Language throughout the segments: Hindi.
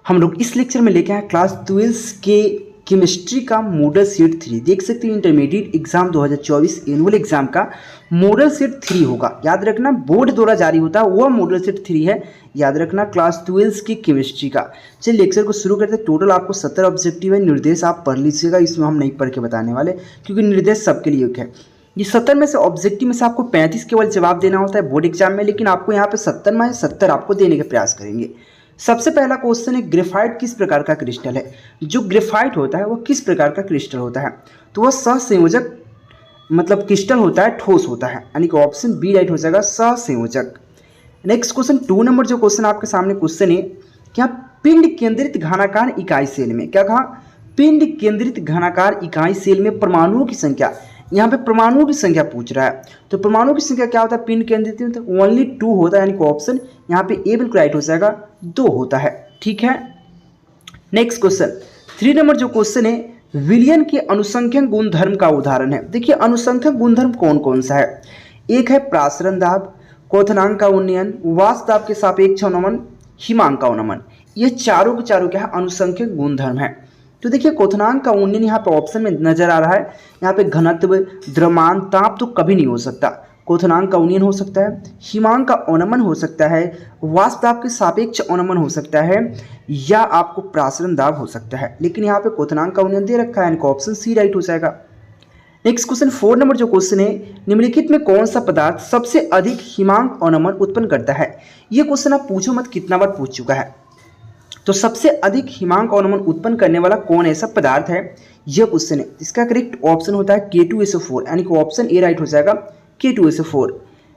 हम लोग इस लेक्चर में लेके आए क्लास 12 के केमिस्ट्री का मॉडल सेट 3। देख सकते हैं इंटरमीडिएट एग्जाम 2024 एनुअल एग्जाम का मॉडल सेट 3 होगा। याद रखना बोर्ड द्वारा जारी होता है वह मॉडल सेट 3 है। याद रखना क्लास 12 की केमिस्ट्री का। चलिए लेक्चर को शुरू करते हैं। टोटल आपको 70 ऑब्जेक्टिव है। निर्देश आप पढ़ लीजिएगा, इसमें हम नहीं पढ़ के बताने वाले क्योंकि निर्देश सबके लिए एक है। ये 70 में से ऑब्जेक्टिव में से आपको 35 केवल जवाब देना होता है बोर्ड एग्जाम में, लेकिन आपको यहाँ पे 70 में 70 आपको देने का प्रयास करेंगे। सबसे पहला क्वेश्चन है ग्रेफाइट किस प्रकार का क्रिस्टल है। जो ग्रेफाइट होता है वह किस प्रकार का क्रिस्टल होता है, तो वह सहसंयोजक मतलब क्रिस्टल होता है, ठोस होता है, यानी कि ऑप्शन बी राइट हो जाएगा, सहसंयोजक। नेक्स्ट क्वेश्चन 2 नंबर जो क्वेश्चन आपके सामने क्वेश्चन है क्या पिंड केंद्रित घनाकार इकाई सेल में, क्या कहा, पिंड केंद्रित घनाकार इकाई सेल में परमाणुओं की संख्या, यहाँ पे परमाणुओं की संख्या पूछ रहा है। तो परमाणुओं की संख्या क्या होता है पिंड केंद्रित में, तो ओनली 2 होता है, यानी कि ऑप्शन यहाँ पे ए बिल्कुल राइट हो जाएगा, 2 होता है। ठीक है। नेक्स्ट क्वेश्चन 3 नंबर जो क्वेश्चन है विलयन के अनुसंख्यक गुणधर्म का उदाहरण है। देखिए अनुसंख्यक गुणधर्म कौन कौन सा है। एक है प्रासरण दाब, क्वथनांक का उन्नयन, वाष्प दाब के सापेक्ष अवनमन, हिमांक का अवनमन। ये चारों के चारों क्या है अनुसंख्यक गुणधर्म है। तो देखिए क्वथनांक का उन्नयन यहाँ पे ऑप्शन में नजर आ रहा है। यहाँ पे घनत्व, द्रव्यमान, ताप तो कभी नहीं हो सकता। क्वथनांक का उन्नयन हो सकता है, हिमांक का अवनमन हो सकता है, वाष्प दाब के सापेक्ष अवनमन हो सकता है, या आपको प्रासरण दाब हो सकता है, लेकिन यहाँ पे क्वथनांक का उन्नयन दे रखा है, यानी ऑप्शन सी राइट हो जाएगा। नेक्स्ट क्वेश्चन 4 नंबर जो क्वेश्चन है निम्नलिखित में कौन सा पदार्थ सबसे अधिक हिमांक अवनमन उत्पन्न करता है। ये क्वेश्चन आप पूछो मत कितना बार पूछ चुका है। तो सबसे अधिक हिमांक अवनमन उत्पन्न करने वाला कौन ऐसा पदार्थ है, यह क्वेश्चन है। इसका करेक्ट ऑप्शन होता है K2SO4, यानी कि ऑप्शन ए राइट हो जाएगा, K2SO4।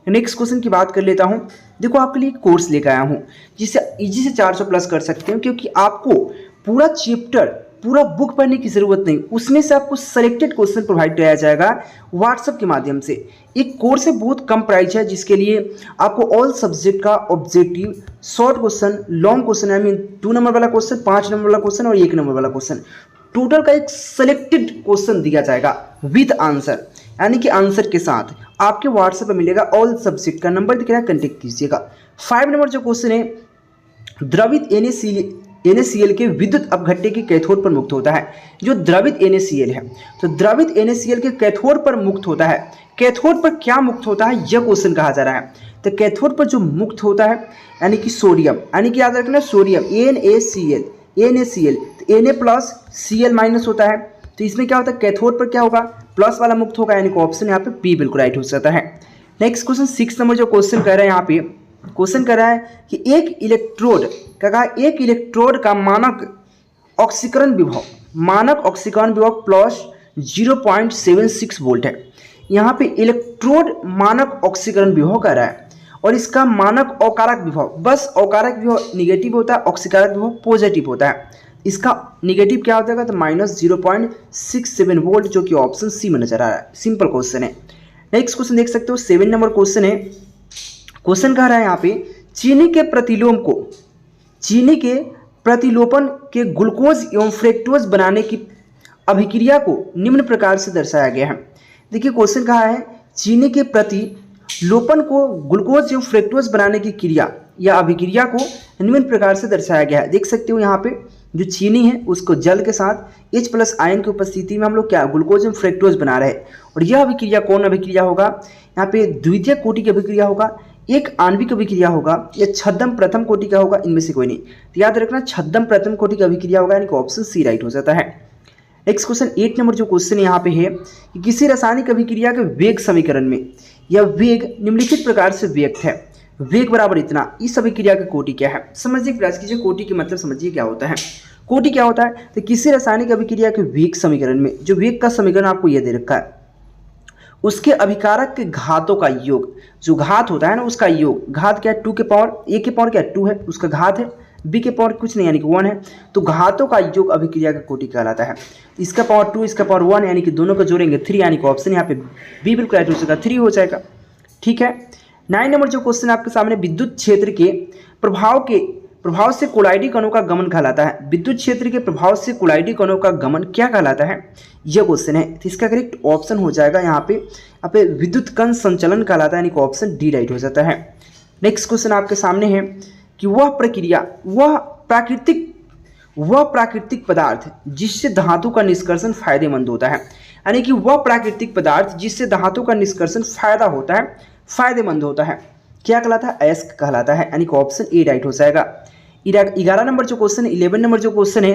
नेक्स्ट क्वेश्चन की बात कर लेता हूं। देखो आपके लिए कोर्स लेकर आया हूं जिससे इजी से 400 प्लस कर सकते हो, क्योंकि आपको पूरा चैप्टर पूरा बुक पढ़ने की जरूरत नहीं, उसमें से आपको सेलेक्टेड क्वेश्चन प्रोवाइड कराया जाएगा व्हाट्सएप के माध्यम से। एक कोर्स है, बहुत कम प्राइस है, जिसके लिए आपको ऑल सब्जेक्ट का objective, short question, long question, I mean 2 number वाला क्वेश्चन, 5 नंबर वाला क्वेश्चन और 1 नंबर वाला क्वेश्चन, टोटल का एक सेलेक्टेड क्वेश्चन दिया जाएगा विद आंसर, यानी कि आंसर के साथ आपके व्हाट्सएप पर मिलेगा। ऑल सब्जेक्ट का नंबर दिख रहा है, कॉन्टेक्ट कीजिएगा। 5 नंबर जो क्वेश्चन है द्रवित NaCl के विद्युत अपघट्य के कैथोड पर मुक्त होता है। जो द्रवित NaCl है, तो द्रवित NaCl के कैथोड पर मुक्त होता है। कैथोड पर क्या मुक्त होता है यह क्वेश्चन कहा जा रहा है। तो कैथोड पर जो मुक्त होता है यानी कि सोडियम, यानी कि याद रखना सोडियम NaCl, तो Na प्लस Cl माइनस होता है। तो इसमें क्या होता है कैथोड पर क्या होगा प्लस वाला मुक्त होगा, यानी कि ऑप्शन यहाँ पे बी बिल्कुल राइट हो सकता है। नेक्स्ट क्वेश्चन 6 नंबर जो क्वेश्चन कह रहा है, यहाँ पे क्वेश्चन कर रहा है कि एक इलेक्ट्रोड क्या कहा, एक इलेक्ट्रोड का मानक ऑक्सीकरण विभव प्लस 0.76 वोल्ट है। यहाँ पे इलेक्ट्रोड मानक ऑक्सीकरण विभव कह रहा है, और इसका मानक औकारक विभव, बस औकारक विभव निगेटिव होता है, ऑक्सीकारक विभव पॉजिटिव होता है। इसका निगेटिव क्या होता है तो माइनस 0.67 वोल्ट, जो कि ऑप्शन सी में नजर आ रहा है। सिंपल क्वेश्चन है। नेक्स्ट क्वेश्चन देख सकते हो 7 नंबर क्वेश्चन है। क्वेश्चन कह रहा है यहाँ पे चीनी के प्रतिलोपन के ग्लूकोज एवं फ्रेक्टोज बनाने की अभिक्रिया को निम्न प्रकार से दर्शाया गया है। देखिए क्वेश्चन कहा है चीनी के प्रतिलोपन को ग्लूकोज एवं फ्रेक्टोज बनाने की क्रिया या अभिक्रिया को निम्न प्रकार से दर्शाया गया है। देख सकते हो यहाँ पे जो चीनी है उसको जल के साथ H+ आयन की उपस्थिति में हम लोग क्या ग्लूकोज एवं फ्रेक्टोज बना रहे हैं, और यह अभिक्रिया कौन अभिक्रिया होगा, यहाँ पे द्वितीय कोटि की अभिक्रिया होगा, एक आणविक अभिक्रिया होगा, या छद्म प्रथम कोटि का होगा, इनमें से कोई नहीं। तो याद रखना छद्म प्रथम कोटि की अभिक्रिया होगा, यानी कि ऑप्शन सी राइट हो जाता है। नेक्स्ट क्वेश्चन 8 नंबर जो क्वेश्चन यहाँ पे है कि किसी रासायनिक अभिक्रिया के वेग समीकरण में यह वेग निम्नलिखित प्रकार से व्यक्त है। वेग बराबर इतना, इस अभिक्रिया का कोटि क्या है, समझिए प्रयास कीजिए। कोटि की मतलब समझिए क्या होता है। कोटि क्या होता है तो किसी रासायनिक अभिक्रिया के वेग समीकरण में, जो वेग का समीकरण आपको यह दे रखा है, उसके अभिकारक के घातों का योग, जो घात होता है ना उसका योग, घात क्या है 2 के पावर, a के पावर क्या 2 है, उसका घात है, b के पावर कुछ नहीं यानी कि 1 है, तो घातों का योग अभिक्रिया का कोटि कहलाता है। इसका पावर 2 इसका पावर 1, यानी कि दोनों को जोड़ेंगे 3, यानी कि ऑप्शन यहाँ पे बी बिल्कुल राइट हो जाएगा, 3 हो जाएगा। ठीक है। 9 नंबर जो क्वेश्चन आपके सामने विद्युत क्षेत्र के प्रभाव से कोलाइडी कणों का गमन कहलाता है। विद्युत क्षेत्र के प्रभाव से कोलाइडी कणों का गमन क्या कहलाता है, यह क्वेश्चन है। तो इसका करेक्ट ऑप्शन हो जाएगा यहाँ पे विद्युत कण संचलन कहलाता है, यानी कि ऑप्शन डी राइट हो जाता है। नेक्स्ट क्वेश्चन आपके सामने है कि वह प्राकृतिक वह प्राकृतिक पदार्थ जिससे धातु का निष्कर्षण फायदेमंद होता है, यानी कि वह प्राकृतिक पदार्थ जिससे धातु का निष्कर्षण फायदा होता है, फायदेमंद होता है, क्या कहलाता है? अयस्क कहलाता है, यानी कि ऑप्शन ए राइट हो जाएगा। 11 नंबर जो क्वेश्चन है, 11 नंबर जो क्वेश्चन है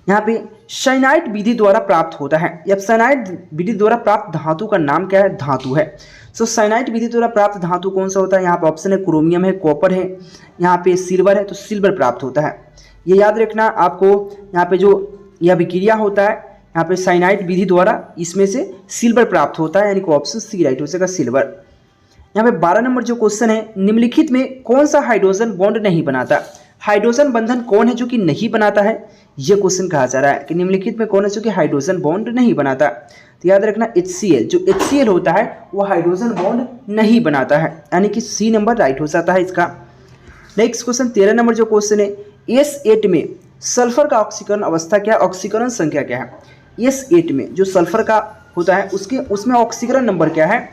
यहाँ पे साइनाइड विधि द्वारा प्राप्त होता है। अब साइनाइड विधि द्वारा प्राप्त धातु का नाम क्या है? धातु है। सो साइनाइड विधि द्वारा प्राप्त धातु कौन सा होता है? यहाँ पे ऑप्शन है क्रोमियम है, कॉपर है, यहाँ पे सिल्वर है, तो सिल्वर प्राप्त होता है। ये याद रखना आपको, यहाँ पे जो यह विक्रिया होता है यहाँ पे साइनाइड विधि द्वारा, इसमें से सिल्वर प्राप्त होता है, यानी कि ऑप्शन सी राइट हो जाएगा, सिल्वर। यहाँ पे 12 नंबर जो क्वेश्चन है, निम्नलिखित में कौन सा हाइड्रोजन बॉन्ड नहीं बनाता? हाइड्रोजन बंधन कौन है जो कि नहीं बनाता है? ये क्वेश्चन कहा जा रहा है कि निम्नलिखित में कौन है जो कि हाइड्रोजन बॉन्ड नहीं बनाता? तो याद रखना HCl, जो HCl होता है वो हाइड्रोजन बॉन्ड नहीं बनाता है, यानी कि सी नंबर राइट हो जाता है इसका। नेक्स्ट क्वेश्चन 13 नंबर जो क्वेश्चन है, S8 में सल्फर का ऑक्सीकरण अवस्था क्या है? ऑक्सीकरण संख्या क्या है? S8 में जो सल्फर का होता है उसमें ऑक्सीकरण नंबर क्या है?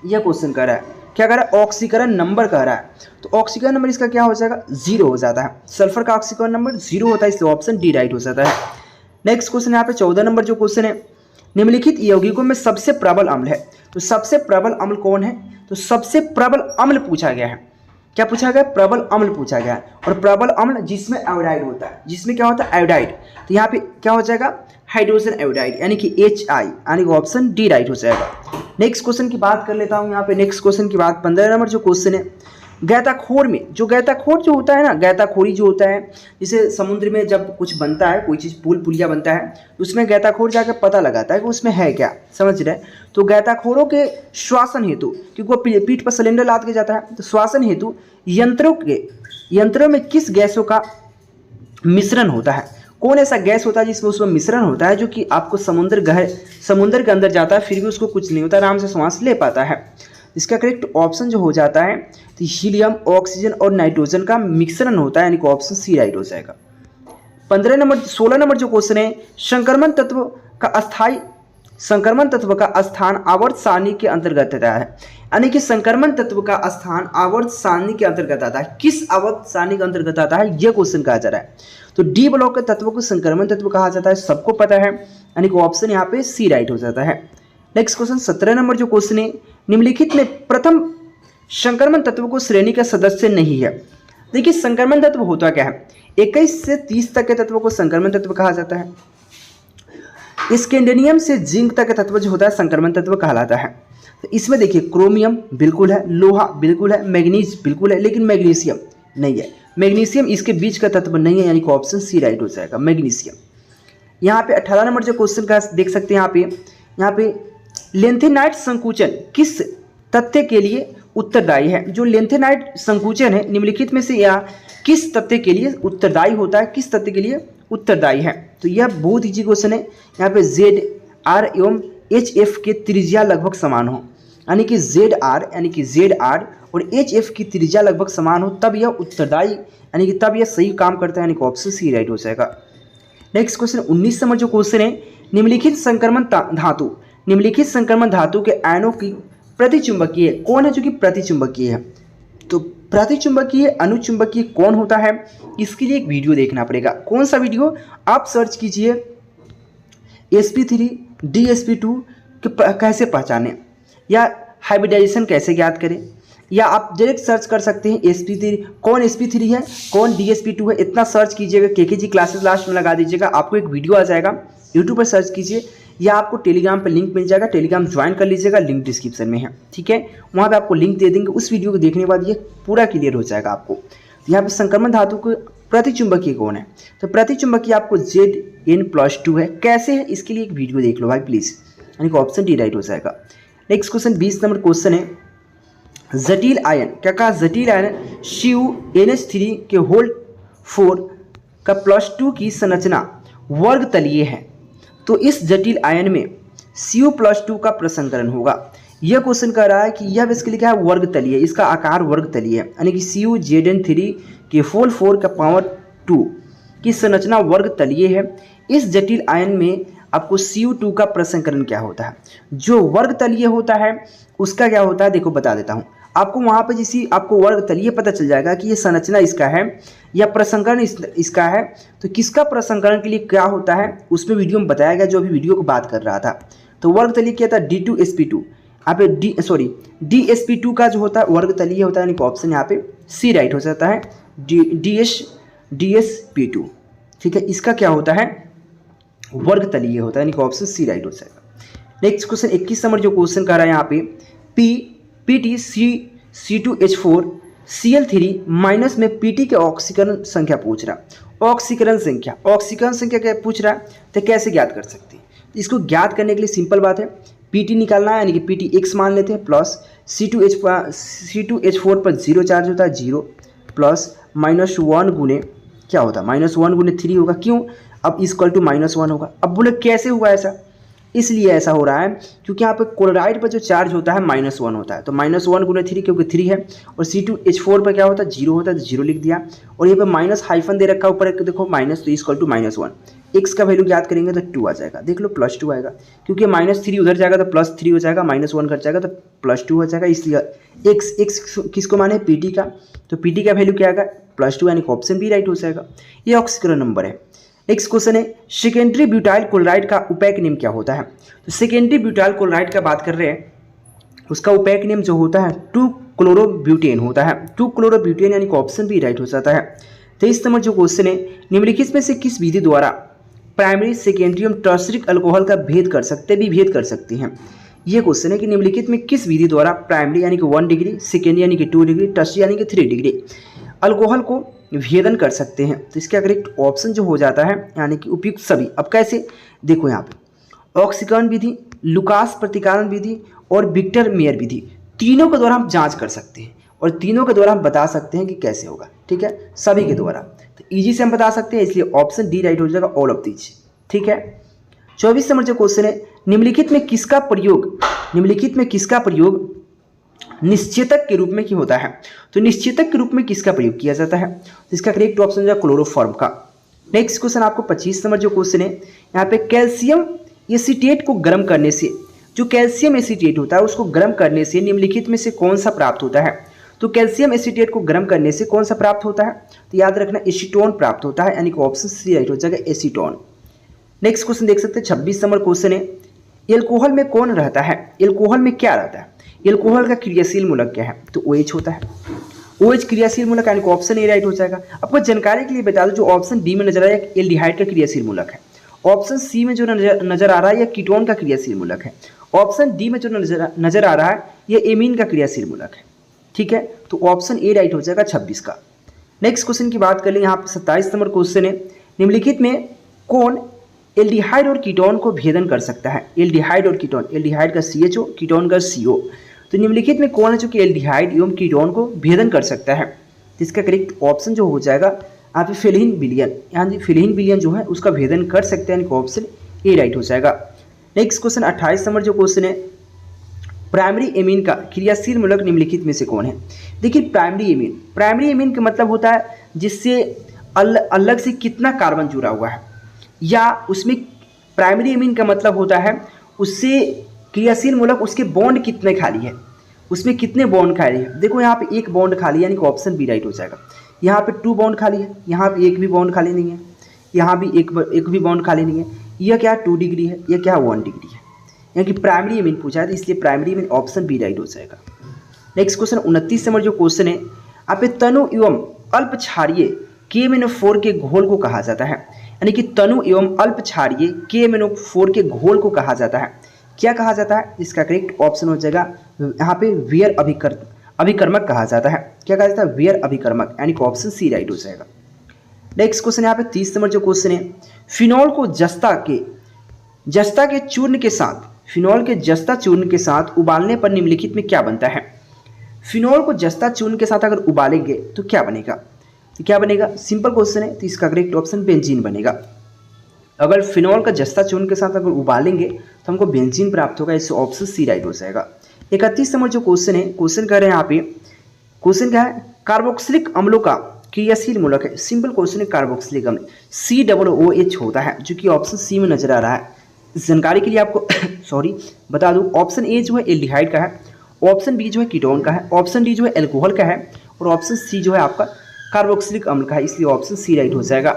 यह क्वेश्चन कह रहा है, क्या कह रहा है? ऑक्सीकरण नंबर कह रहा है। तो ऑक्सीकरण नंबर इसका क्या हो जाएगा? 0 हो जाता है। सल्फर का ऑक्सीकरण नंबर 0 होता है, इसलिए ऑप्शन डी राइट हो जाता है। नेक्स्ट क्वेश्चन यहाँ पे 14 नंबर जो क्वेश्चन है, निम्नलिखित यौगिकों में सबसे प्रबल अम्ल है, तो सबसे प्रबल अम्ल कौन है? तो सबसे प्रबल अम्ल पूछा गया है। क्या पूछा गया? प्रबल अम्ल पूछा गया है। और प्रबल अम्ल जिसमें आयोडाइड होता है, जिसमें क्या होता है? आयोडाइड। तो यहाँ पे क्या हो जाएगा? हाइड्रोजन आयोडाइड, यानी कि HI, यानी कि ऑप्शन डी राइट हो जाएगा। नेक्स्ट क्वेश्चन की बात कर लेता हूँ यहाँ पे। नेक्स्ट क्वेश्चन की बात 15 नंबर जो क्वेश्चन है, गैताखोर में जो गैताखोर जो होता है ना, गैताखोरी जो होता है, जैसे समुद्र में जब कुछ बनता है, कोई चीज़ पुल पुलिया बनता है, तो उसमें गैताखोर जाकर पता लगाता है कि उसमें है क्या, समझ रहे हैं? तो गैताखोरों के श्वासन हेतु, क्योंकि वो पीठ पर सिलेंडर लाद के जाता है, तो श्वासन हेतु यंत्रों में किस गैसों का मिश्रण होता है? कौन ऐसा गैस होता है जिसमें उसमें मिश्रण होता है जो कि आपको समुद्र के अंदर जाता है, फिर भी उसको कुछ नहीं होता, आराम से सांस ले पाता है? इसका करेक्ट ऑप्शन जो हो जाता है तो हीलियम, ऑक्सीजन और नाइट्रोजन का मिश्रण होता है, यानी कि ऑप्शन सी राइट हो जाएगा। 16 नंबर जो क्वेश्चन है, संक्रमण तत्व का स्थान आवर्त सारणी के अंतर्गत आता है, यानी कि संक्रमण तत्व का स्थान आवर्त सारणी के अंतर्गत आता है। किस आवर्त सारणी के अंतर्गत आता है, यह क्वेश्चन कहा जा रहा है। तो डी ब्लॉक के तत्वों को संक्रमण तत्व कहा जाता है, सबको पता है, यानी कि ऑप्शन यहाँ पे सी राइट हो जाता है। नेक्स्ट क्वेश्चन 17 नंबर जो क्वेश्चन है, निम्नलिखित में प्रथम संक्रमण तत्व को श्रेणी का सदस्य नहीं है। देखिए संक्रमण तत्व होता क्या है? 21 से 30 तक के तत्वों को संक्रमण तत्व कहा जाता है। स्कैंडियम से जिंक तक का तत्व जो होता है संक्रमण तत्व कहलाता है। तो इसमें देखिए क्रोमियम बिल्कुल है, लोहा बिल्कुल है, मैग्नीज बिल्कुल है, लेकिन मैग्नीशियम नहीं है। मैग्नीशियम इसके बीच का तत्व नहीं है, यानी कि ऑप्शन सी राइट हो जाएगा, मैग्नीशियम। यहाँ पे 18 नंबर जो क्वेश्चन का देख सकते हैं, यहाँ पे लेंथेनाइट संकुचन किस तथ्य के लिए उत्तरदायी है? जो लेंथेनाइट संकुचन है निम्नलिखित में से या किस तथ्य के लिए उत्तरदायी होता है, किस तथ्य के लिए उत्तरदायी है? तो यह बहुत इजी क्वेश्चन है। यहाँ पे ZR एवं HF के त्रिज्या लगभग समान हो, यानी कि ZR और HF की त्रिज्या लगभग समान हो, तब यह उत्तरदायी, यानी कि तब यह सही काम करता है, यानी कि ऑप्शन सी राइट हो जाएगा। नेक्स्ट क्वेश्चन 19 नंबर जो क्वेश्चन है, निम्नलिखित संक्रमण धातु के आयनों की प्रतिचुंबकीय कौन है जो कि प्रतिचुंबकीय है? तो प्रतिचुंबकीय अनुचुंबकीय कौन होता है? इसके लिए एक वीडियो देखना पड़ेगा। कौन सा वीडियो? आप सर्च कीजिए sp3 dsp2 कैसे पहचाने, या हाइब्रिडाइजेशन कैसे ज्ञात करें, या आप डायरेक्ट सर्च कर सकते हैं sp3 कौन sp3 है, कौन dsp2 है। इतना सर्च कीजिएगा, KKG क्लासेस लास्ट में लगा दीजिएगा, आपको एक वीडियो आ जाएगा। यूट्यूब पर सर्च कीजिए, या आपको टेलीग्राम पर लिंक मिल जाएगा, टेलीग्राम ज्वाइन कर लीजिएगा, लिंक डिस्क्रिप्शन में है, ठीक है? वहाँ पे आपको लिंक दे देंगे। उस वीडियो को देखने के बाद ये पूरा क्लियर हो जाएगा आपको। यहाँ पे संक्रमण धातु को प्रतिचुंबकीय कौन है? तो प्रतिचुंबकीय आपको Zn+2 है। कैसे है इसके लिए एक वीडियो देख लो भाई प्लीज़, यानी कि ऑप्शन डी राइट हो जाएगा। नेक्स्ट क्वेश्चन 20 नंबर क्वेश्चन है, जटिल आयन, क्या कहा? जटिल आयन CuNH3 के होल 4 का +2 की संरचना वर्ग तलीय है, तो इस जटिल आयन में Cu+2 का प्रसंकरण होगा। यह क्वेश्चन कह रहा है कि यह बेसिकली क्या है? वर्ग तलीय, इसका आकार वर्ग तलीय है, यानी कि CuZn3 के होल 4 का पावर 2 की संरचना वर्ग तलीय है। इस जटिल आयन में आपको Cu2 का प्रसंकरण क्या होता है? जो वर्ग तलीय होता है उसका क्या होता है, देखो बता देता हूँ आपको वहाँ पर जैसे आपको वर्ग तलीय पता चल जाएगा कि ये संरचना इसका है या प्रसंकरण इसका है, तो किसका प्रसंकरण के लिए क्या होता है उसमें वीडियो में बताया गया, जो अभी वीडियो को बात कर रहा था। तो वर्ग तलीय क्या था, D2sp2, यहाँ पे DsP2 का जो होता है वर्ग तलीय होता है, यानी कि ऑप्शन यहाँ पे सी राइट हो जाता है, DsP2। ठीक है, इसका क्या होता है, वर्ग तलीय होता है, यानी कि ऑप्शन सी राइट हो जाएगा। नेक्स्ट क्वेश्चन 21 नंबर जो क्वेश्चन कर रहा है यहाँ पे PTC2H4 Cl3 माइनस में Pt के ऑक्सीकरण संख्या पूछ रहा है। ऑक्सीकरण संख्या क्या पूछ रहा है, तो कैसे ज्ञात कर सकते हैं। इसको ज्ञात करने के लिए सिंपल बात है, Pt निकालना है, यानी कि Pt x मान लेते हैं, प्लस C2H4 पर 0 चार्ज होता है 0, प्लस -1 गुने क्या होता है, -1 गुने 3 होगा, क्यों, अब इक्वल टू -1 होगा। अब बोले कैसे हुआ ऐसा, इसलिए ऐसा हो रहा है क्योंकि यहाँ पे क्लोराइड पर जो चार्ज होता है -1 होता है, तो -1 गुने 3 क्योंकि 3 है, और C2H4 पर क्या होता है 0 होता है, तो 0 लिख दिया, और यहाँ पे माइनस हाइफन दे रखा ऊपर देखो माइनस, तो इक्वल टू -1, x का वैल्यू याद करेंगे तो 2 आ जाएगा, देख लो +2 आएगा, क्योंकि -3 उधर जाएगा तो +3 हो जाएगा, -1 कट जाएगा तो +2 हो जाएगा, इसलिए x किसको माने, Pt का, तो Pt का वैल्यू क्या आएगा +2, यानी कि ऑप्शन बी राइट हो जाएगा। ये ऑक्सीकरण नंबर है। नेक्स्ट क्वेश्चन है सेकेंडरी ब्यूटाइल क्लोराइड का उपैक नेम क्या होता है। तो सेकेंडरी ब्यूटाइल क्लोराइड का बात कर रहे हैं, उसका उपैक नेम जो होता है 2-क्लोरोब्यूटेन होता है, 2-क्लोरोब्यूटेन, यानी कि ऑप्शन बी राइट हो जाता है। 23 नंबर जो क्वेश्चन है निम्नलिखित में से किस विधि द्वारा प्राइमरी सेकेंडरी एवं टर्सरिक अल्कोहल का भेद कर सकते हैं। ये क्वेश्चन है कि निम्नलिखित में किस विधि द्वारा प्राइमरी यानी कि 1 डिग्री, सेकेंडरी यानी कि 2 डिग्री, टर्सरी यानी कि 3 डिग्री अल्कोहल को भेदन कर सकते हैं। तो इसका करेक्ट ऑप्शन जो हो जाता है यानी कि उपयुक्त सभी। अब कैसे, देखो यहाँ पे ऑक्सीकरण विधि, लुकास प्रतिकारण विधि और विक्टर मेयर विधि, तीनों के द्वारा हम जांच कर सकते हैं और तीनों के द्वारा हम बता सकते हैं कि कैसे होगा। ठीक है, सभी के द्वारा तो इजी से हम बता सकते हैं, इसलिए ऑप्शन डी राइट हो जाएगा, ऑल ऑफ दीज। ठीक है, 24 नंबर जो क्वेश्चन है निम्नलिखित में किसका प्रयोग निश्चेतक के रूप में क्यों होता है। तो निश्चेतक के रूप में किसका प्रयोग किया जाता है, तो इसका करेक्ट ऑप्शन है क्लोरोफॉर्म का। नेक्स्ट क्वेश्चन आपको 25 नंबर जो क्वेश्चन है यहाँ पे कैल्शियम एसीटेट को गर्म करने से, जो कैल्शियम एसीटेट होता है उसको गर्म करने से निम्नलिखित में से कौन सा प्राप्त होता है। तो कैल्शियम एसीटेट को गर्म करने से कौन सा प्राप्त होता है, तो याद रखना एसीटोन प्राप्त होता है, यानी कि ऑप्शन सी राइट हो जाएगा, एसीटोन। नेक्स्ट क्वेश्चन देख सकते हैं 26 नंबर क्वेश्चन है एल्कोहल में कौन रहता है, एल्कोहल में क्या रहता है, एल्कोहल का क्रियाशील मूलक क्या है, तो OH होता है, OH क्रियाशील मूलक, यानी कि ऑप्शन ए राइट हो जाएगा। आपको जानकारी के लिए बता दो, जो ऑप्शन डी में नजर आ रहा है एल्डिहाइड का क्रियाशील मूलक है, ऑप्शन सी में जो नजर आ रहा है यह कीटोन का क्रियाशील मूलक है, ऑप्शन डी में जो नजर आ रहा है यह एमीन का क्रियाशील मूलक है। ठीक है, तो ऑप्शन ए राइट हो जाएगा 26 का। नेक्स्ट क्वेश्चन की बात कर लें, यहाँ पे 27 नंबर क्वेश्चन है निम्नलिखित में कौन एल्डिहाइड और कीटोन को भेदन कर सकता है। एल्डिहाइड और कीटोन, एल्डिहाइड का CHO, कीटोन का CO, तो निम्नलिखित में कौन है जो कि एल्डिहाइड एवं कीटोन को भेदन कर सकता है। तो इसका करेक्ट ऑप्शन जो हो जाएगा आप फेलिन विलियन, यहाँ फेलिन विलियन जो है उसका भेदन कर सकते हैं, ऑप्शन ए राइट हो जाएगा। नेक्स्ट क्वेश्चन 28 नंबर जो क्वेश्चन है प्राइमरी एमीन का क्रियाशील मूलक निम्नलिखित में से कौन है। देखिए प्राइमरी एमीन का मतलब होता है जिससे अलग से कितना कार्बन जुड़ा हुआ है, या उसमें प्राइमरी एमीन का मतलब होता है उससे क्रियाशील मूलक उसके बॉन्ड कितने खाली है, उसमें कितने बॉन्ड खाली है। देखो यहाँ पे एक बॉन्ड खाली है, यानी कि ऑप्शन बी राइट हो जाएगा। यहाँ पे 2 बॉन्ड खाली है, यहाँ पे एक भी बॉन्ड खाली नहीं है, यहाँ भी एक भी बॉन्ड खाली नहीं है। यह क्या 2 डिग्री है, यह क्या 1 डिग्री है, यानी कि प्राइमरी एमीन पूछा है, इसलिए primary amine option B right हो जाएगा। नेक्स्ट क्वेश्चन 29 नंबर जो क्वेश्चन है यहाँ पे तनु एवं अल्प क्षारीय KMnO4 के घोल को कहा जाता है, यानी कि तनु एवं अल्प क्षारीय KMnO4 के घोल को कहा जाता है, क्या कहा जाता है। इसका करेक्ट ऑप्शन हो जाएगा यहाँ पे वियर अभिकर्मक कहा जाता है। क्या कहा जाता है, वियर अभिकर्मक, यानी कि ऑप्शन सी राइट हो जाएगा। नेक्स्ट क्वेश्चन यहाँ पे 30 नंबर जो क्वेश्चन है फिनॉल को जस्ता के चूर्ण के साथ, फिनॉल के जस्ता चूर्ण के साथ उबालने पर निम्नलिखित में क्या बनता है। फिनॉल को जस्ता चूर्ण के साथ अगर उबालेंगे तो क्या बनेगा, तो क्या बनेगा, सिंपल क्वेश्चन है, तो इसका करेक्ट ऑप्शन बेंजीन बनेगा। अगर फिनॉल का जस्ता चूर्ण के साथ अगर उबालेंगे तो हमको बेंजीन प्राप्त होगा, इससे ऑप्शन सी राइट हो जाएगा। 31 नंबर जो क्वेश्चन है, क्वेश्चन कह रहे हैं यहाँ पे, क्वेश्चन क्या है, कार्बोक्सिलिक अम्लों का क्रियाशील मूलक है। सिंपल क्वेश्चन है, कार्बोक्सिलिक अम्ल COOH होता है, जो कि ऑप्शन सी में नजर आ रहा है। इस जानकारी के लिए आपको सॉरी बता दूं, ऑप्शन ए जो है एल्डिहाइड का है, ऑप्शन बी जो है कीटोन का है, ऑप्शन डी जो है एल्कोहल का है, और ऑप्शन सी जो है आपका कार्बोक्सिलिक अम्ल का है, इसलिए ऑप्शन सी राइट हो जाएगा।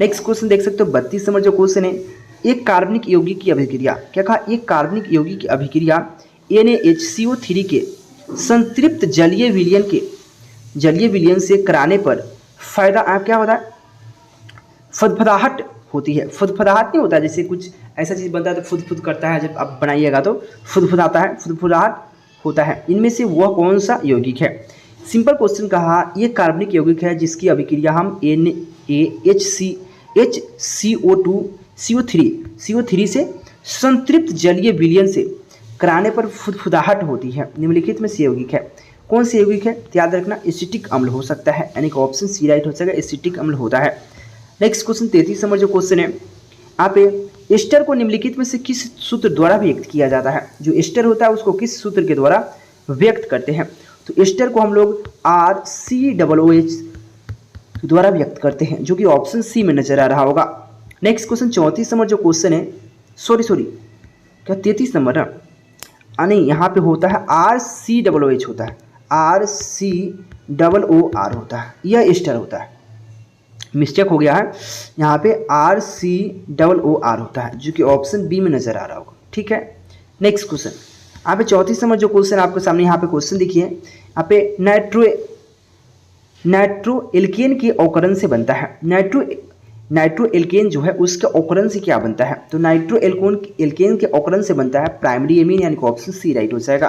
नेक्स्ट क्वेश्चन देख सकते हो 32 नंबर जो क्वेश्चन है, एक कार्बनिक यौगिक की अभिक्रिया, क्या कहा, एक कार्बनिक यौगिक की अभिक्रिया NaHCO3 के संतृप्त जलीय विलयन से कराने पर फायदा क्या होता है, फदफदाहट होती है। फदफदाहट नहीं होता, जैसे कुछ ऐसा चीज़ बनता है तो फुदफुद करता है, जब आप बनाइएगा तो फुदफुदाता है, फुदफुदाहट होता है। इनमें से वह कौन सा यौगिक है। सिंपल क्वेश्चन कहा, ये कार्बनिक यौगिक है जिसकी अभिक्रिया हम CO3 से संतृप्त जलीय विलयन से कराने पर फुदफुदाहट होती है। निम्नलिखित में से यौगिक है, कौन से यौगिक है, याद रखना एसिटिक अम्ल हो सकता है, यानी कि ऑप्शन सी राइट हो जाएगा, एसिटिक अम्ल होता है। नेक्स्ट क्वेश्चन 33 नंबर जो क्वेश्चन है, यहाँ पे एस्टर को निम्नलिखित में से किस सूत्र द्वारा व्यक्त किया जाता है। जो एस्टर होता है उसको किस सूत्र के द्वारा व्यक्त करते हैं, तो एस्टर को हम लोग RCOOH द्वारा व्यक्त करते हैं, जो कि ऑप्शन सी में नजर आ रहा होगा। नेक्स्ट क्वेश्चन 34 नंबर जो क्वेश्चन है, सॉरी क्या 33 नंबर है, नहीं, यहाँ पे होता है RCOOH होता है, RCOOR होता है, यह एस्टर होता है, मिस्टेक हो गया है, यहाँ पे RCOOR होता है, जो कि ऑप्शन बी में नजर आ रहा होगा। ठीक है, नेक्स्ट क्वेश्चन यहाँ पे 34 नंबर जो क्वेश्चन आपके सामने यहाँ पे क्वेश्चन देखिए, यहाँ पे नाइट्रो एल्केन के ऑकरन से बनता है। नाइट्रो एल्केन जो है उसके ऑकरन से क्या बनता है, तो नाइट्रो एल्केन के ऑकरन से बनता है प्राइमरी एमीन, यानी कि ऑप्शन सी राइट हो जाएगा।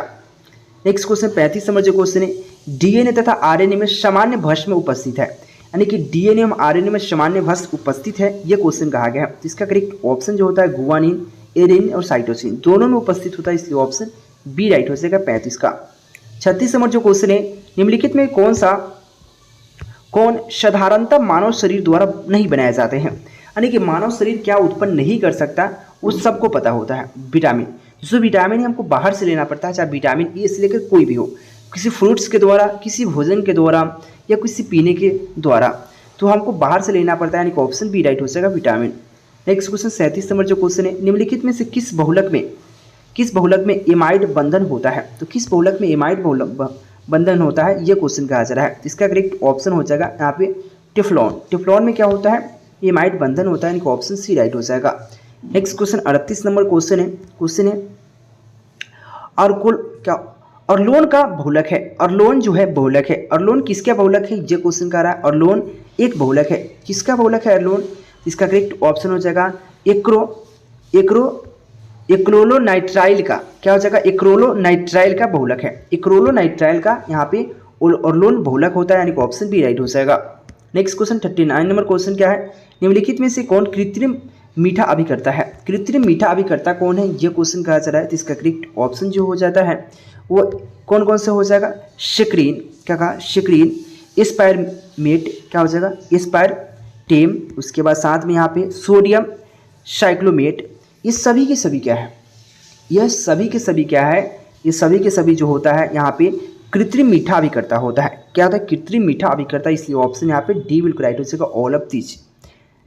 नेक्स्ट क्वेश्चन 35 नंबर जो क्वेश्चन है, डीएनए तथा आरएनए में सामान्य भस्म उपस्थित है, यानी कि डीएनए और आरएनए में सामान्य भस्म उपस्थित है, यह क्वेश्चन कहा गया है। तो इसका करेक्ट ऑप्शन जो होता है गुआनिन, एडेनिन और साइटोसिन दोनों में उपस्थित होता है, इसलिए ऑप्शन बी राइट हो जाएगा 35 का। 36 नंबर जो क्वेश्चन है, निम्नलिखित में कौन साधारणतः मानव शरीर द्वारा नहीं बनाए जाते हैं, यानी कि मानव शरीर क्या उत्पन्न नहीं कर सकता उस सबको पता होता है। विटामिन, जो विटामिन हमको बाहर से लेना पड़ता है, चाहे विटामिन ए से लेकर कोई भी हो, किसी फ्रूट्स के द्वारा, किसी भोजन के द्वारा या किसी पीने के द्वारा, तो हमको बाहर से लेना पड़ता है, यानी कि ऑप्शन बी राइट हो जाएगा विटामिन। नेक्स्ट क्वेश्चन 37 नंबर जो क्वेश्चन है, निम्नलिखित में से किस बहुलक में एमाइड बंधन होता है, तो किस बहुलक में एमाइड बंधन होता है, यह क्वेश्चन कहा जा रहा है। इसका करेक्ट ऑप्शन हो जाएगा यहाँ पे टेफ्लॉन में क्या होता है, एमाइड बंधन होता है, यानी कि ऑप्शन सी राइट हो जाएगा। नेक्स्ट क्वेश्चन 38 नंबर क्वेश्चन है अर्लोन का बहुलक है, अर्लोन जो है बहुलक है, अर्लोन किसका बहुलक है, ये क्वेश्चन कह रहा है। अर्लोन एक बहुलक है, किसका बहुलक है अर्लोन, इसका करेक्ट ऑप्शन हो जाएगा एक्रोलोनाइट्राइल का, क्या हो जाएगा, एक्रोलोनाइट्राइल का बहुलक है, एक्रोलोनाइट्राइल का यहाँ पे अर्लोन बहुलक होता है, यानी कि ऑप्शन बी राइट हो जाएगा। नेक्स्ट क्वेश्चन 39 नंबर क्वेश्चन क्या है, निम्नलिखित में से कौन कृत्रिम मीठा अभिकर्ता है, कृत्रिम मीठा अभिकर्ता कौन है, यह क्वेश्चन कहा जा रहा है। तो इसका करेक्ट ऑप्शन जो हो जाता है वो कौन से हो जाएगा, शिक्रीन, क्या कहा, शिक्रीन, एस्पायरमेट, क्या हो जाएगा, एस्पायरटेम, उसके बाद साथ में यहाँ पे सोडियम साइक्लोमेट, ये सभी के सभी क्या है, यह सभी के सभी क्या है, ये सभी के सभी जो होता है यहाँ पे कृत्रिम मीठा अभिकर्ता होता है। क्या होता है, कृत्रिम मीठा अभिकर्ता, इसलिए ऑप्शन यहाँ पे डी बिल्कुल राइट हो जाएगा, all of these.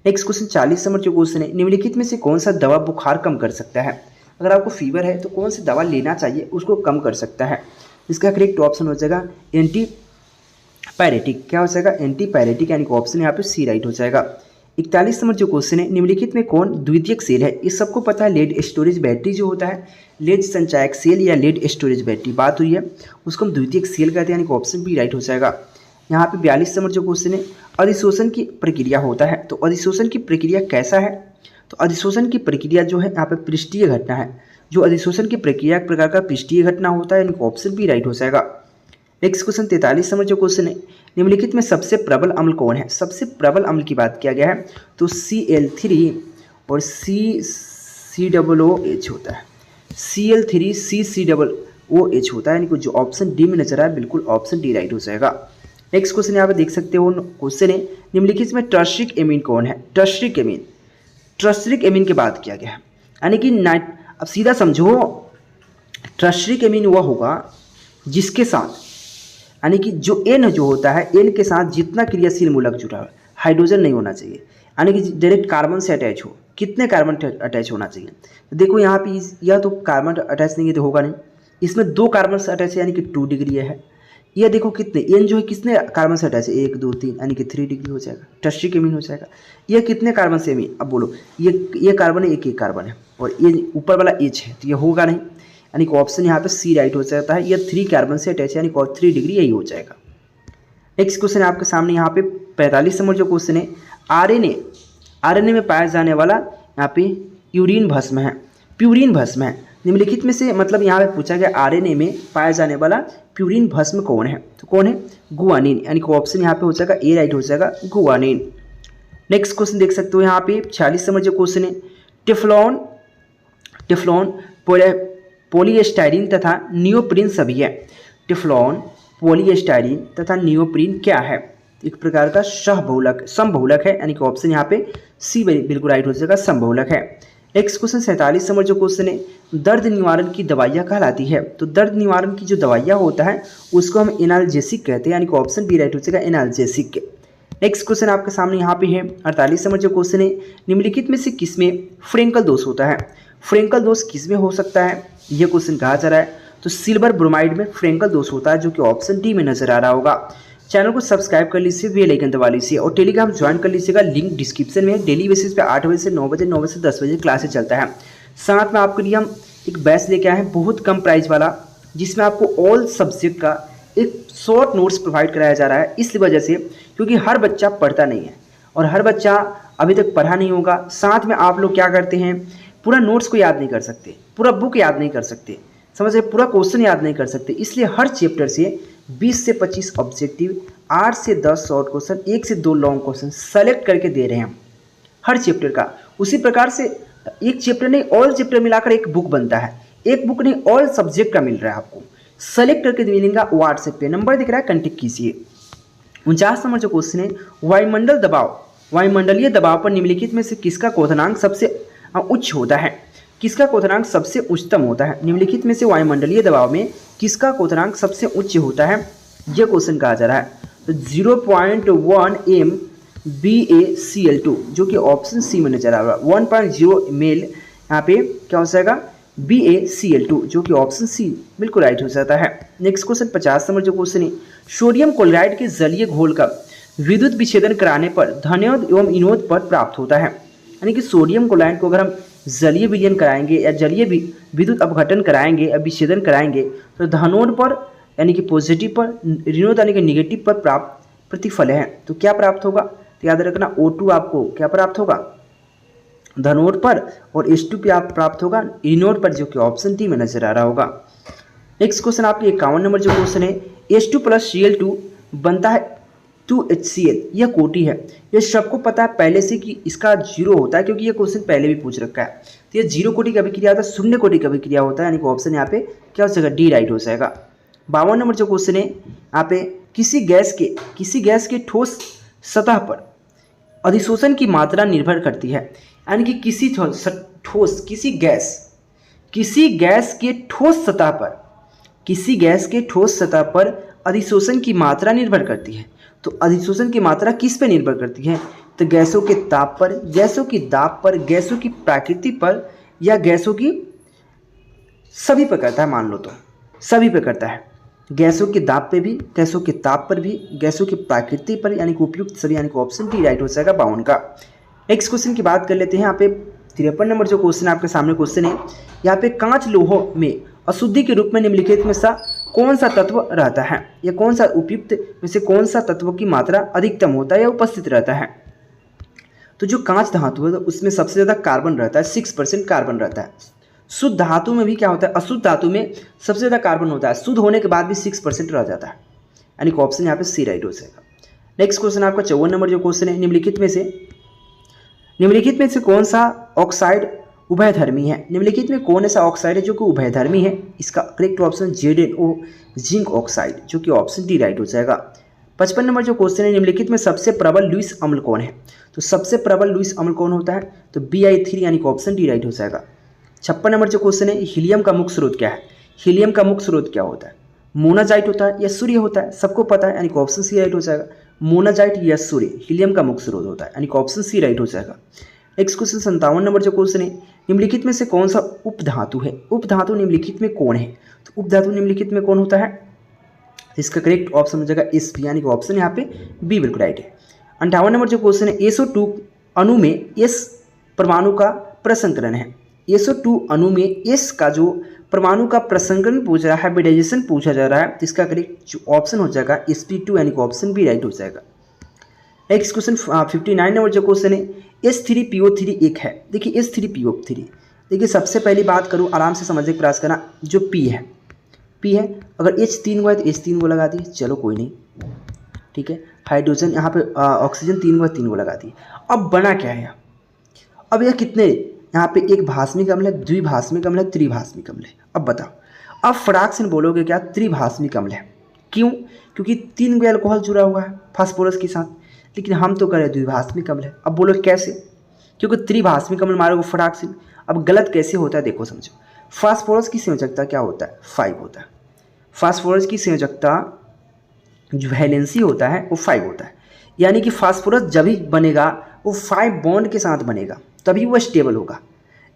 Next question 40 number जो क्वेश्चन है, निम्नलिखित में से कौन सा दवा बुखार कम कर सकता है, अगर आपको फीवर है तो कौन सी दवा लेना चाहिए उसको कम कर सकता है। इसका करेक्ट ऑप्शन हो जाएगा एंटीपायरेटिक, क्या हो जाएगा, एंटीपायरेटिक, यानी कि ऑप्शन यहाँ पे सी राइट हो जाएगा। 41 नंबर जो क्वेश्चन है, निम्नलिखित में कौन द्वितीयक सेल है, इस सबको पता है, लेड स्टोरेज बैटरी जो होता है, लेड संचायक सेल या लेड स्टोरेज बैटरी बात हुई है, उसको हम द्वितीयक सेल कहते हैं, यानी कि ऑप्शन बी राइट हो जाएगा। यहाँ पे 42 नंबर जो क्वेश्चन है, अधिशोषण की प्रक्रिया होता है, तो अधिशोषण की प्रक्रिया कैसा है, तो अधिशोषण की प्रक्रिया जो है यहाँ पे पृष्ठीय घटना है, जो अधिशोषण की प्रक्रिया एक प्रकार का पृष्ठीय घटना होता है, यानी कि ऑप्शन बी राइट हो जाएगा। नेक्स्ट क्वेश्चन 43 नंबर जो क्वेश्चन है, निम्नलिखित में सबसे प्रबल अम्ल कौन है, सबसे प्रबल अम्ल की बात किया गया है तो Cl3 और CCOOH होता है, Cl3 CCOOH होता है, यानी कि जो ऑप्शन डी में नजर आया बिल्कुल ऑप्शन डी राइट हो जाएगा। नेक्स्ट क्वेश्चन यहाँ पे देख सकते हो, क्वेश्चन है निम्नलिखित में टर्सरिक एमीन कौन है, टर्सरिक एमीन की बात किया गया है, यानी कि अब सीधा समझो, टर्सरिक एमीन वह होगा जिसके साथ, यानी कि जो एन जो होता है, एन के साथ जितना क्रियाशील मूलक जुड़ा है, हाइड्रोजन नहीं होना चाहिए, यानी कि डायरेक्ट कार्बन से अटैच हो, कितने कार्बन अटैच होना चाहिए, तो देखो यहाँ पे यह तो कार्बन अटैच नहीं है तो होगा नहीं, इसमें 2 कार्बन से अटैच है यानी कि 2 डिग्री है। ये देखो कितने एन जो है कितने कार्बन से अटैच है 1 2 3 यानी कि 3 डिग्री हो जाएगा, टर्शियरी केमीन हो जाएगा। ये कितने कार्बन से एमीन, अब बोलो ये कार्बन है, एक कार्बन है और ये ऊपर वाला एच है, तो ये होगा नहीं, यानी कि ऑप्शन यहाँ पे सी राइट हो जाता है। ये 3 कार्बन से अटैच है यानी कि 3 डिग्री यही हो जाएगा। नेक्स्ट क्वेश्चन है आपके सामने यहाँ पे 45 नंबर जो क्वेश्चन है, आरएनए में पाया जाने वाला यहाँ पे यूरिन भस्म है, प्यूरिन भस्म है, निम्नलिखित में से मतलब यहाँ पे पूछा गया आरएनए में पाया जाने वाला प्यूरिन भस्म कौन है, तो कौन है, गुआनिन, यानी कि ऑप्शन यहाँ पे हो जाएगा ए राइट हो जाएगा, गुआनिन। नेक्स्ट क्वेश्चन देख सकते हो यहाँ पे 46 नंबर जो क्वेश्चन है, टेफ्लॉन पॉलीएस्टाइरिन तथा नियोप्रीन सभी है। टेफ्लॉन, पॉलीएस्टाइरिन तथा नियोप्रीन क्या है, एक प्रकार का समबहुलक है, यानी कि ऑप्शन यहाँ पे सी बिल्कुल राइट हो जाएगा, समबहुलक है। नेक्स्ट क्वेश्चन 47 नंबर जो क्वेश्चन है, दर्द निवारण की दवाइयाँ कहलाती है, तो दर्द निवारण की जो दवाइयाँ होता है उसको हम एनाल्जेसिक कहते हैं, यानी कि ऑप्शन बी राइट हो जाएगा, एनाल्जेसिक। नेक्स्ट क्वेश्चन आपके सामने यहाँ पे है 48 नंबर जो क्वेश्चन है, निम्नलिखित में से किसमें फ्रेंकल दोष होता है, फ्रेंकल दोष किसमें हो सकता है, यह क्वेश्चन कहा जा रहा है, तो सिल्वर ब्रोमाइड में फ्रेंकल दोष होता है, जो कि ऑप्शन डी में नजर आ रहा होगा। चैनल को सब्सक्राइब कर लीजिए, बेल आइकन दबा लीजिए और टेलीग्राम ज्वाइन कर लीजिएगा, लिंक डिस्क्रिप्शन में। डेली बेसिस पे 8 बजे से 9 बजे, 9 बजे से 10 बजे क्लासेस चलता है। साथ में आपके लिए हम एक बैच लेके आए हैं बहुत कम प्राइस वाला, जिसमें आपको ऑल सब्जेक्ट का एक शॉर्ट नोट्स प्रोवाइड कराया जा रहा है, इस वजह से क्योंकि हर बच्चा पढ़ता नहीं है और हर बच्चा अभी तक पढ़ा नहीं होगा। साथ में आप लोग क्या करते हैं, पूरा नोट्स को याद नहीं कर सकते, पूरा बुक याद नहीं कर सकते, समझ रहे, पूरा क्वेश्चन याद नहीं कर सकते, इसलिए हर चैप्टर से 20 से 25 ऑब्जेक्टिव, 8 से 10 शॉर्ट क्वेश्चन, 1 से 2 लॉन्ग क्वेश्चन सेलेक्ट करके दे रहे हैं हम हर चैप्टर का। उसी प्रकार से एक चैप्टर नहीं, ऑल चैप्टर मिलाकर एक बुक बनता है, एक बुक नहीं ऑल सब्जेक्ट का मिल रहा है आपको, सेलेक्ट करके मिलेगा। व्हाट्सएप पे नंबर दिख रहा है, कॉन्टेक्ट कीजिए। 49 नंबर जो क्वेश्चन है, वायुमंडलीय दबाव पर निम्नलिखित में से किसका क्वथनांक सबसे उच्च होता है, किसका क्वथनांक सबसे उच्चतम होता है, निम्नलिखित में से वायुमंडलीय दबाव में किसका क्वथनांक सबसे उच्च होता है, यह क्वेश्चन कहा जा रहा है। तो 0.1 MbACl2 जो कि ऑप्शन सी में नजर आ रहा है, 1.0 ml यहाँ पे क्या हो जाएगा, BaCl2 जो कि ऑप्शन सी बिल्कुल राइट हो जाता है। नेक्स्ट क्वेश्चन 50 नंबर जो क्वेश्चन है, सोडियम क्लोराइड के जलीय घोल का विद्युत विच्छेदन कराने पर धनोद एवं इनोद पद प्राप्त होता है, यानी कि सोडियम क्लोराइड को अगर हम जलीय विलयन कराएंगे या जलीय विद्युत अपघटन कराएंगे या विच्छेदन कराएंगे तो धनोद पर यानी कि पॉजिटिव पर, ऋणोद यानी कि निगेटिव पर प्राप्त प्रतिफल है, तो क्या प्राप्त होगा, तो याद रखना O2 आपको क्या प्राप्त होगा, धनोद पर, और H2 पे आप प्राप्त होगा ऋणोद पर, जो कि ऑप्शन डी में नजर आ रहा होगा। नेक्स्ट क्वेश्चन आपके 51 नंबर जो क्वेश्चन है, H2 + Cl2 बनता है 2HCl, यह कोटि है, यह सबको पता है पहले से कि इसका 0 होता है, क्योंकि यह क्वेश्चन पहले भी पूछ रखा है। तो ये 0 कोटि का अभिक्रिया होता है, शून्य कोटि का अभिक्रिया होता है, यानी कि ऑप्शन यहाँ पे क्या हो जाएगा, डी राइट हो जाएगा। 52 नंबर जो क्वेश्चन है यहाँ पे, किसी गैस के ठोस सतह पर अधिशोषण की मात्रा निर्भर करती है, यानी कि किसी गैस के ठोस सतह पर अधिशोषण की मात्रा निर्भर करती है। तो अधिशोषण की मात्रा किस पे निर्भर करती है, तो गैसों के ताप पर, गैसों की दाब पर, गैसों की प्रकृति पर, या गैसों की सभी पे करता है, मान लो तो सभी पे करता है, गैसों के दाब पे भी, गैसों के ताप पर भी, गैसों की प्रकृति पर, यानी कि उपयुक्त सभी, यानी कि ऑप्शन डी राइट हो जाएगा 52 का। नेक्स्ट क्वेश्चन की बात कर लेते हैं। यहाँ पे 53 नंबर जो क्वेश्चन आपके सामने क्वेश्चन है, यहाँ पे कांच लोहों में अशुद्धि के रूप में निम्नलिखित में से कौन सा तत्व रहता है, या कौन सा उपयुक्त में से कौन सा तत्व की मात्रा अधिकतम होता है या उपस्थित रहता है। तो जो कांच धातु है तो उसमें सबसे ज़्यादा कार्बन रहता है, 6% कार्बन रहता है। शुद्ध धातु में भी क्या होता है, अशुद्ध धातु में सबसे ज़्यादा कार्बन होता है, शुद्ध होने के बाद भी 6% रह जाता है, यानी कि ऑप्शन यहाँ पे सी राइट हो जाएगा। नेक्स्ट क्वेश्चन आपका 54 नंबर जो क्वेश्चन है, निम्नलिखित में से कौन सा ऑक्साइड उभयधर्मी है, निम्नलिखित में कौन ऐसा ऑक्साइड है जो कि उभयधर्मी है, इसका correct option ZnO zinc oxide, जो कि ऑप्शन डी राइट हो जाएगा। 55 नंबर जो क्वेश्चन है, निम्नलिखित में सबसे प्रबल लुईस अम्ल कौन है, तो सबसे प्रबल लुईस अम्ल कौन होता है, तो Bi3, यानी कि ऑप्शन डी राइट हो जाएगा। 56 नंबर जो क्वेश्चन है, हीलियम का मुख्य स्रोत क्या है, हीलियम का मुख्य स्रोत क्या होता है, मोनाजाइट होता है या सूर्य होता है, सबको पता है, यानी कि ऑप्शन सी राइट हो जाएगा। मोनाजाइट या सूर्य हीलियम का मुख्य स्रोत होता है, यानी कि ऑप्शन सी राइट हो जाएगा। नेक्स्ट क्वेश्चन 57 नंबर जो क्वेश्चन है, निम्नलिखित में से कौन सा उपधातु है? उपधातु निम्नलिखित में कौन है? तो उपधातु निम्नलिखित में कौन होता है? इसका करेक्ट ऑप्शन हो जाएगा एस बी, यानी कि ऑप्शन यहाँ पे बी बिल्कुल राइट है। 58 नंबर जो क्वेश्चन है, SO2 अणु में एस परमाणु का प्रसंकरण है। SO2 अणु में एस का जो परमाणु का प्रसंकरण पूछा रहा है, हाइब्रिडाइजेशन पूछा जा रहा है, तो इसका करेक्ट जो ऑप्शन हो जाएगा sp2, यानी कि ऑप्शन बी राइट हो जाएगा। नेक्स्ट क्वेश्चन 59 नंबर जो क्वेश्चन है, H3PO3 एक है। देखिए H3PO3, देखिए सबसे पहली बात करूँ, आराम से समझने का प्रयास करना। जो P है अगर H 3 हुआ है तो H 3 को लगा दिए, चलो कोई नहीं, ठीक है। हाइड्रोजन यहाँ पे ऑक्सीजन 3 हुआ, 3 को लगा दिए। अब बना क्या है? अब यह कितने, यहाँ पे एक भास्मिक अम्ल है, द्विभास्मिक अम्ल है, त्रिभास्मिक अम्ल है। अब बताओ, अब फटाक से बोलोगे क्या? त्रिभास्मिक अम्ल है। क्यों? क्योंकि 3 गो अल्कोहल जुड़ा हुआ है फास्फोरस के साथ, लेकिन हम तो करें द्विभास्मिक अम्ल है। अब बोलो कैसे? क्योंकि त्रिभास्मिक अम्ल मारोगे फटाक से। अब गलत कैसे होता है देखो समझो। फास्फोरस की संयोजकता क्या होता है? 5 होता है। फास्फोरस की संयोजकता जो वैलेंसी होता है वो 5 होता है, यानी कि फास्फोरस जब भी बनेगा वो 5 बॉन्ड के साथ बनेगा, तभी वो स्टेबल होगा।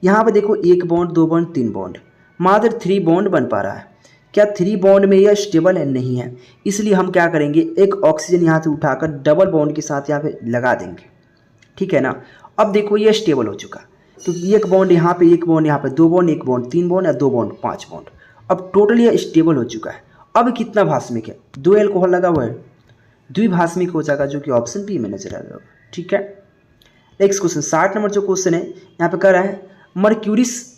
यहाँ पर देखो 1 बॉन्ड, 2 बॉन्ड, 3 बॉन्ड, मात्र 3 बॉन्ड बन पा रहा है। क्या 3 बॉन्ड में यह स्टेबल है? नहीं है। इसलिए हम क्या करेंगे, एक ऑक्सीजन यहाँ से उठाकर डबल बॉन्ड के साथ यहाँ पे लगा देंगे, ठीक है ना। अब देखो ये स्टेबल हो चुका, क्योंकि 1 बॉन्ड यहाँ पे, 1 बॉन्ड यहाँ पे, 2 बॉन्ड, 1 बॉन्ड, 3 बॉन्ड या 2 बॉन्ड, 5 बॉन्ड। अब टोटल ये स्टेबल हो चुका है। अब कितना भास्मिक है? 2 अल्कोहल लगा हुआ है, द्विभास्मिक हो जाएगा, जो कि ऑप्शन बी में नजर आ रहा है, ठीक है। नेक्स्ट क्वेश्चन 60 नंबर जो क्वेश्चन है, यहाँ पे कह रहा है मर्क्यूरिस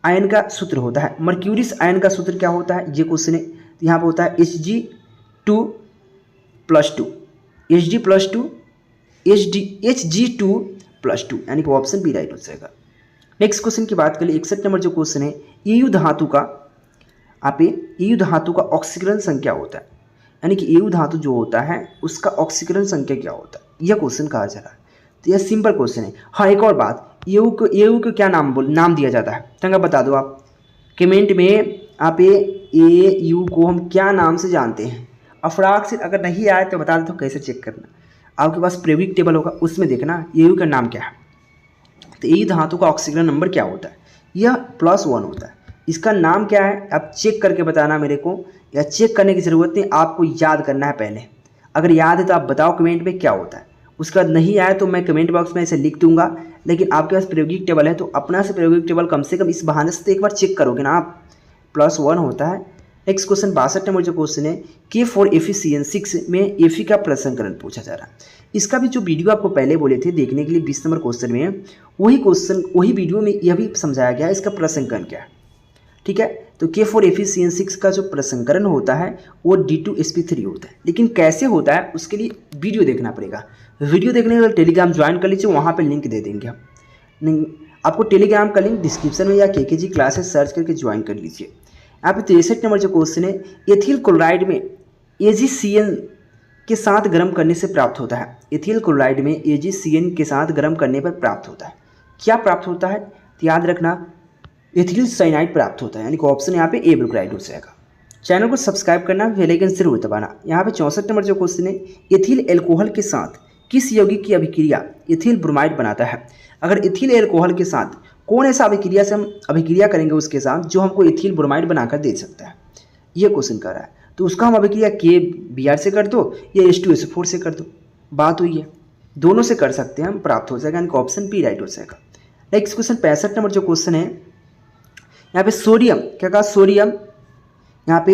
आयन का सूत्र होता है। मर्क्यूरिस आयन का सूत्र क्या होता है? ये क्वेश्चन है। तो यहाँ पे होता है Hg2+2, Hg2+2, यानी कि ऑप्शन बी राइट हो जाएगा। नेक्स्ट क्वेश्चन की बात करें 61 नंबर जो क्वेश्चन है, EU धातु का EU धातु का ऑक्सीकरण संख्या होता है, यानी कि EU धातु जो होता है उसका ऑक्सीकरण संख्या क्या होता है, यह क्वेश्चन कहा जा रहा है। तो यह सिंपल क्वेश्चन है। हाँ, एक और बात, EU को क्या नाम दिया जाता है? तंगा बता दो आप कमेंट में, आप EU को हम क्या नाम से जानते हैं? अफराक से अगर नहीं आए तो बता दो, तो कैसे चेक करना। आपके पास प्रेरिक टेबल होगा, उसमें देखना EU का नाम क्या है। तो EU धातु का ऑक्सीकरण नंबर क्या होता है? यह +1 होता है। इसका नाम क्या है आप चेक करके बताना मेरे को, या चेक करने की ज़रूरत नहीं, आपको याद करना है पहले। अगर याद है तो आप बताओ कमेंट में क्या होता है। उसके बाद नहीं आया तो मैं कमेंट बॉक्स में इसे लिख दूंगा, लेकिन आपके पास प्रायोगिक टेबल है तो अपना से प्रायोगिक टेबल कम से कम इस बहाने से तो एक बार चेक करोगे ना आप। +1 होता है। नेक्स्ट क्वेश्चन 62 नंबर जो क्वेश्चन है, K4FeCN6 में Fe का प्रसंकरण पूछा जा रहा है। इसका भी जो वीडियो आपको पहले बोले थे देखने के लिए 20 नंबर क्वेश्चन में, वही वीडियो में यह भी समझाया गया इसका प्रसंकरण क्या है, ठीक है। तो K4FeCN6 का जो प्रसंकरण होता है वो D2sp3 होता है, लेकिन कैसे होता है उसके लिए वीडियो देखना पड़ेगा। वीडियो देखने के लिए टेलीग्राम ज्वाइन कर लीजिए, वहाँ पे लिंक दे देंगे हम। आपको टेलीग्राम का लिंक डिस्क्रिप्शन में या KKG क्लासेस सर्च करके ज्वाइन कर लीजिए। यहाँ पे 63 नंबर जो क्वेश्चन है, एथिल क्लोराइड में AgCN के साथ गर्म करने से प्राप्त होता है। एथिल क्लोराइड में AgCN के साथ गर्म करने पर प्राप्त होता है। क्या प्राप्त होता है? तो याद रखना एथिल साइनाइड प्राप्त होता है, यानी कि ऑप्शन यहाँ पे ए बिल्कुल राइट हो जाएगा। चैनल को सब्सक्राइब करना, बेल आइकन जरूर दबाना। यहाँ पे 64 नंबर जो क्वेश्चन है, एथिल एल्कोहल के साथ किस यौगिक की अभिक्रिया एथिल ब्रोमाइड बनाता है? अगर एथिल एल्कोहल के साथ कौन ऐसा अभिक्रिया से हम अभिक्रिया करेंगे उसके साथ जो हमको एथिल ब्रोमाइड बनाकर दे सकता है, ये क्वेश्चन कर रहा है। तो उसका हम अभिक्रिया KBr से कर दो या H2SO4 से कर दो, बात हुई है। दोनों से कर सकते हैं हम, प्राप्त हो जाएगा, यानी कि ऑप्शन बी राइट हो जाएगा। नेक्स्ट क्वेश्चन 65 नंबर जो क्वेश्चन है, यहाँ पे सोडियम क्या कहा? सोडियम यहाँ पे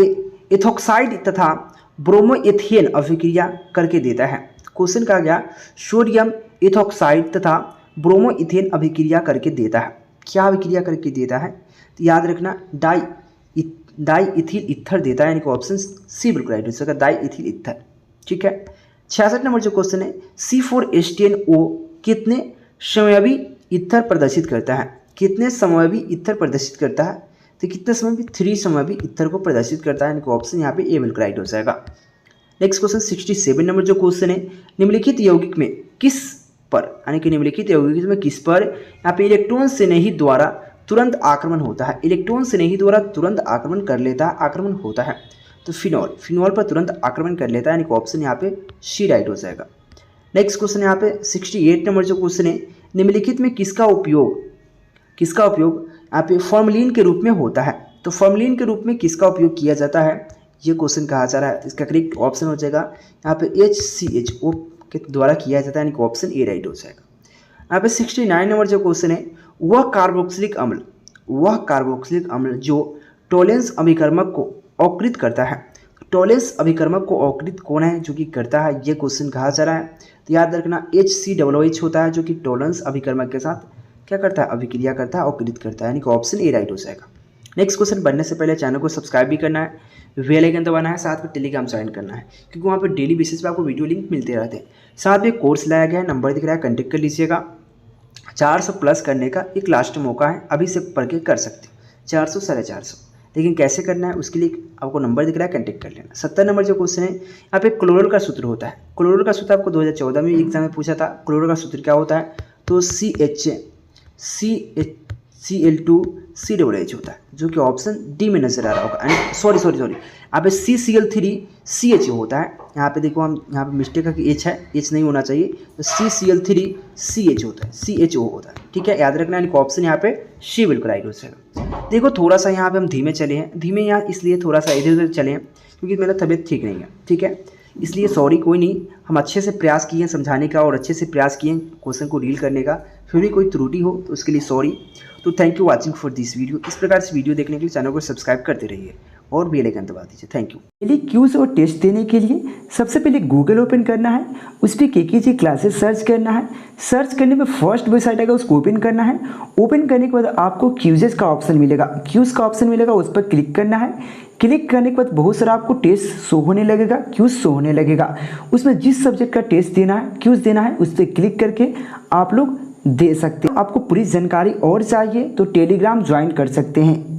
एथोक्साइड तथा ब्रोमोएथेन अभिक्रिया करके देता है। क्वेश्चन कहा गया सोडियम एथोक्साइड तथा ब्रोमोइथेन अभिक्रिया करके देता है। क्या अभिक्रिया करके देता है? तो याद रखना डाई इथिल ईथर देता है, यानी कि ऑप्शन सी बिल्कुल राइट हो जाएगा, डाई इथिल ईथर, ठीक है। 66 नंबर जो क्वेश्चन है, C4H10O कितने समयावी ईथर प्रदर्शित करता है? कितने समयावी ईथर प्रदर्शित करता है? तो कितने समयावी? 3 समयावी ईथर को प्रदर्शित करता है, यानी कि ऑप्शन यहाँ पे ए बिल्कुल राइट हो जाएगा। नेक्स्ट क्वेश्चन 67 नंबर जो क्वेश्चन है, निम्नलिखित यौगिक में किस पर, यानी कि निम्नलिखित यौगिक में किस पर यहाँ पे इलेक्ट्रॉन स्नेही द्वारा तुरंत आक्रमण होता है? इलेक्ट्रॉन स्नेही द्वारा तुरंत आक्रमण कर लेता है, आक्रमण होता है। तो फिनॉल पर तुरंत आक्रमण कर लेता है, यानी कि ऑप्शन यहाँ पे सी राइट हो जाएगा। नेक्स्ट क्वेश्चन यहाँ पे 68 नंबर जो क्वेश्चन है, निम्नलिखित में किसका उपयोग किसका उपयोग यहाँ पे फॉर्मलिन के रूप में होता है। तो फॉर्मलिन के रूप में किसका उपयोग किया जाता है, ये क्वेश्चन कहा जा रहा है। इसका करेक्ट ऑप्शन हो जाएगा यहाँ पे HCHO के द्वारा किया जाता है, यानी कि ऑप्शन ए राइट हो जाएगा। यहाँ पे 69 नंबर जो क्वेश्चन है, वह कार्बोक्सिलिक अम्ल जो टोलेंस अभिकर्मक को अवकृत करता है। टोलेंस अभिकर्मक को अवकृत कौन है जो कि करता है, ये क्वेश्चन कहा जा रहा है। तो याद रखना HCOH होता है जो कि टोलेंस अभिकर्मक के साथ क्या करता है, अभिक्रिया करता है, अवकृत करता है, यानी कि ऑप्शन ए राइट हो जाएगा। नेक्स्ट क्वेश्चन बढ़ने से पहले चैनल को सब्सक्राइब भी करना है, बेल आइकन दबाना है, साथ में टेलीग्राम ज्वाइन करना है, क्योंकि वहाँ पर डेली बेसिस पे आपको वीडियो लिंक मिलते रहते हैं। साथ में कोर्स लाया गया है, नंबर दिख रहा है, कॉन्टेक्ट कर लीजिएगा। 400 प्लस करने का एक लास्ट मौका है, अभी से पढ़ के कर सकते हो 400 450, लेकिन कैसे करना है उसके लिए आपको नंबर दिख रहा है, कॉन्टेक्ट कर लेना। 70 नंबर जो क्वेश्चन है, यहाँ पे क्लोरल का सूत्र होता है। क्लोरल का सूत्र आपको 2014 में एग्जाम में पूछा था। क्लोरल का सूत्र क्या होता है, तो CH2CH होता है, जो कि ऑप्शन डी में नजर आ रहा होगा। सॉरी यहाँ पे CCl3CH होता है। यहाँ पे देखो, हम यहाँ पे मिस्टेक है कि H है, H नहीं होना चाहिए, तो CCl3CH होता है, CHO होता है, ठीक है, याद रखना। यानी कि ऑप्शन यहाँ पे सी बिल्कुल राइट हो जाएगा। देखो थोड़ा सा यहाँ पे हम धीमे चले हैं, धीमे यहाँ इसलिए थोड़ा सा इधर उधर चले हैं क्योंकि मेरा तबीयत ठीक नहीं है, ठीक है, इसलिए सॉरी, कोई नहीं। हम अच्छे से प्रयास किए समझाने का और अच्छे से प्रयास किए क्वेश्चन को डील करने का, फिर भी कोई त्रुटि हो तो उसके लिए सॉरी। तो thank you watching for this video. इस प्रकार से वीडियो देखने के लिए चैनल को सब्सक्राइब करते रहिए और बेल आइकन दबा दीजिए। Thank you. पहले क्यूज और टेस्ट देने के लिए सबसे पहले गूगल ओपन करना है, उस पर KKG क्लासेस सर्च करना है। सर्च करने पे फर्स्ट वेबसाइट आएगा, उसको ओपन करना है। ओपन करने के बाद आपको क्यूजेस का ऑप्शन मिलेगा, क्यूज का ऑप्शन मिलेगा, उस पर क्लिक करना है। क्लिक करने के बाद बहुत सारा आपको टेस्ट शो होने लगेगा, क्यूज शो होने लगेगा। उसमें जिस सब्जेक्ट का टेस्ट देना है, क्यूज देना है, उस पर क्लिक करके आप लोग दे सकते हैं। आपको पूरी जानकारी और चाहिए तो टेलीग्राम ज्वाइन कर सकते हैं।